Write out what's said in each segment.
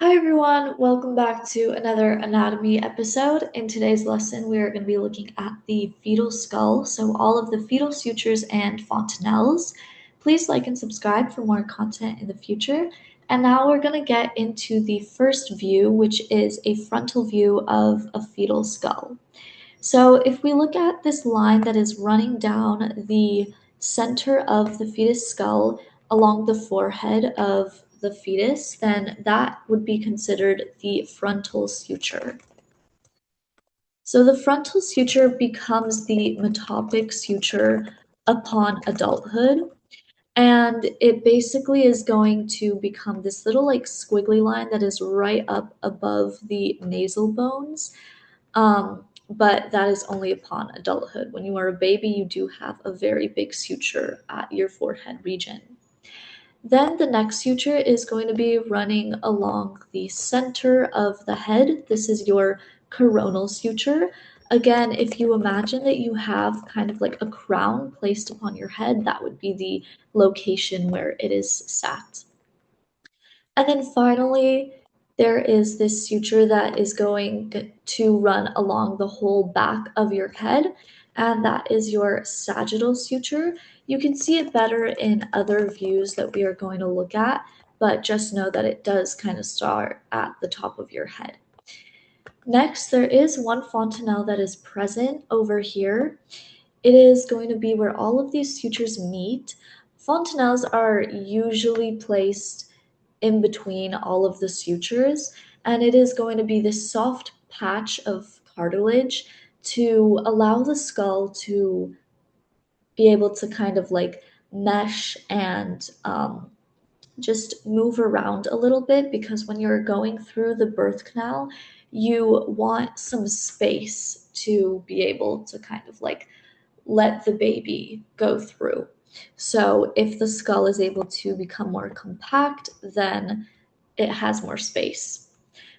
Hi everyone, welcome back to another anatomy episode. In today's lesson, we are going to be looking at the fetal skull, so all of the fetal sutures and fontanelles. Please like and subscribe for more content in the future. And now we're going to get into the first view, which is a frontal view of a fetal skull. So if we look at this line that is running down the center of the fetus skull along the forehead of the fetus, then that would be considered the frontal suture. So the frontal suture becomes the metopic suture upon adulthood. And it basically is going to become this little like squiggly line that is right up above the nasal bones. But that is only upon adulthood. When you are a baby, you do have a very big suture at your forehead region. Then the next suture is going to be running along the center of the head. This is your coronal suture. Again, if you imagine that you have kind of like a crown placed upon your head, that would be the location where it is sat. And then finally, there is this suture that is going to run along the whole back of your head, and that is your sagittal suture. You can see it better in other views that we are going to look at, but just know that it does kind of start at the top of your head. Next, there is one fontanelle that is present over here. It is going to be where all of these sutures meet. Fontanelles are usually placed in between all of the sutures, and it is going to be this soft patch of cartilage to allow the skull to be able to kind of like mesh and just move around a little bit, because when you're going through the birth canal, you want some space to be able to kind of like let the baby go through. So if the skull is able to become more compact, then it has more space.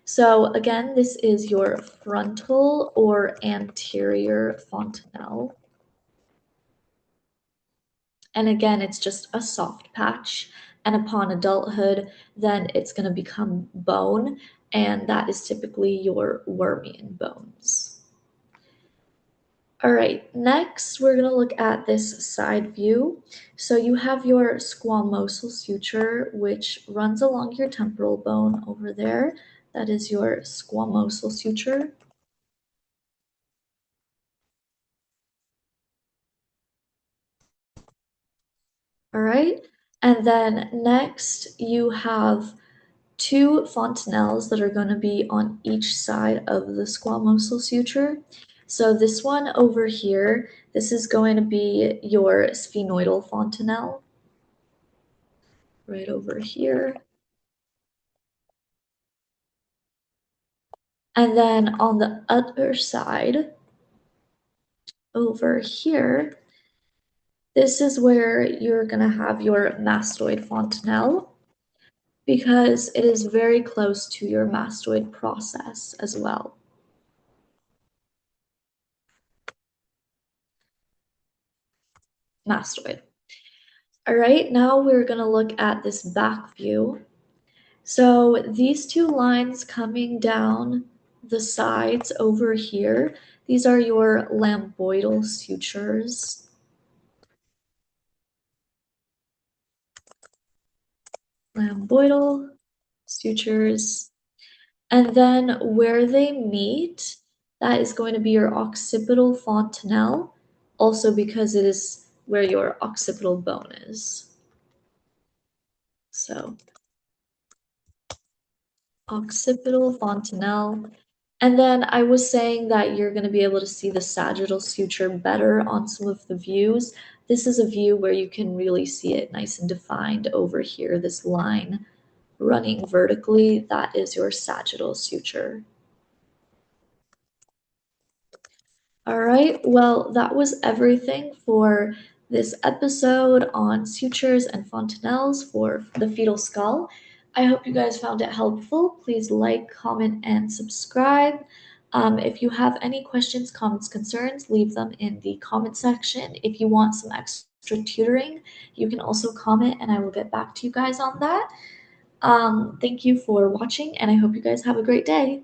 So again, this is your frontal or anterior fontanelle. And again, it's just a soft patch. And upon adulthood, then it's going to become bone, and that is typically your wormian bones. All right, next we're going to look at this side view. So you have your squamosal suture, which runs along your temporal bone over there. That is your squamosal suture. All right, and then next you have two fontanelles that are going to be on each side of the squamosal suture. So this one over here, this is going to be your sphenoidal fontanelle, right over here. And then on the other side, over here, this is where you're going to have your mastoid fontanelle, because it is very close to your mastoid process as well. Mastoid. All right, now we're going to look at this back view. So these two lines coming down the sides over here, these are your lambdoidal sutures. Lambdoidal sutures. And then where they meet, that is going to be your occipital fontanelle, also because it is where your occipital bone is. So occipital fontanelle. And then I was saying that you're going to be able to see the sagittal suture better on some of the views. This is a view where you can really see it nice and defined over here, this line running vertically, that is your sagittal suture. All right, well, that was everything for this episode on sutures and fontanelles for the fetal skull. I hope you guys found it helpful. Please like, comment, and subscribe. If you have any questions, comments, concerns, leave them in the comment section. If you want some extra tutoring, you can also comment and I will get back to you guys on that. Thank you for watching, and I hope you guys have a great day.